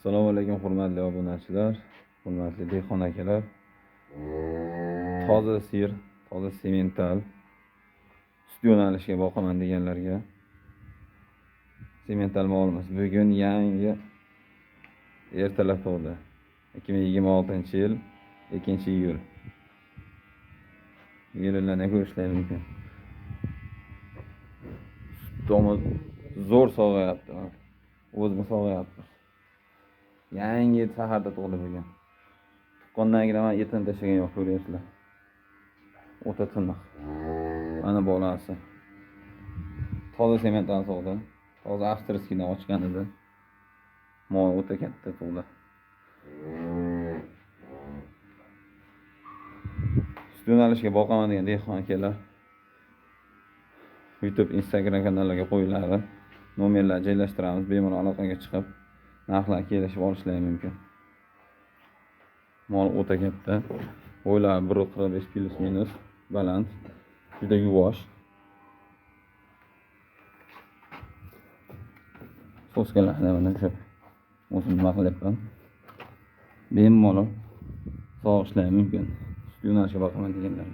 Assalomu alaykum hurmatli obunachilar, hurmatli dehqon akalar. Toza sir, toza semental sut yo'nalishiga boqaman deganlarga semental molimiz bugun yangi ertalab tug'di. 2026-yil 2-iyul. Yillarni ko'rishlar mumkin. Sutimiz zo'r sog'ayapti. O'zimiz sog'ayapmiz. Yangi saharda tug'di bugun. Tuqqandan keyin men etini tashlagan yo'q, ko'ryapsizlar. O'ta tiniq. Mana bolasi. Toza semental tug'di. Toza avstriskidan ochgan edi. Mol o'ta katta tug'di. Sut yo'nalishiga boqaman degan dehqon akalar YouTube, Instagram kanallariga qo'yiladi. Nomerlar joylashtiramiz, bemalol aloqaga chiqib narxlar kelishib olishlari mumkin. Mol o'ta katta. Bo'ylari 1.45 plus minus, baland, juda yuvosh. So'zkalarni mana shu o'zim nima qilyapman. Bemalol sog'ishlari mumkin. Sut yo'nalishiga boqaman deganlar.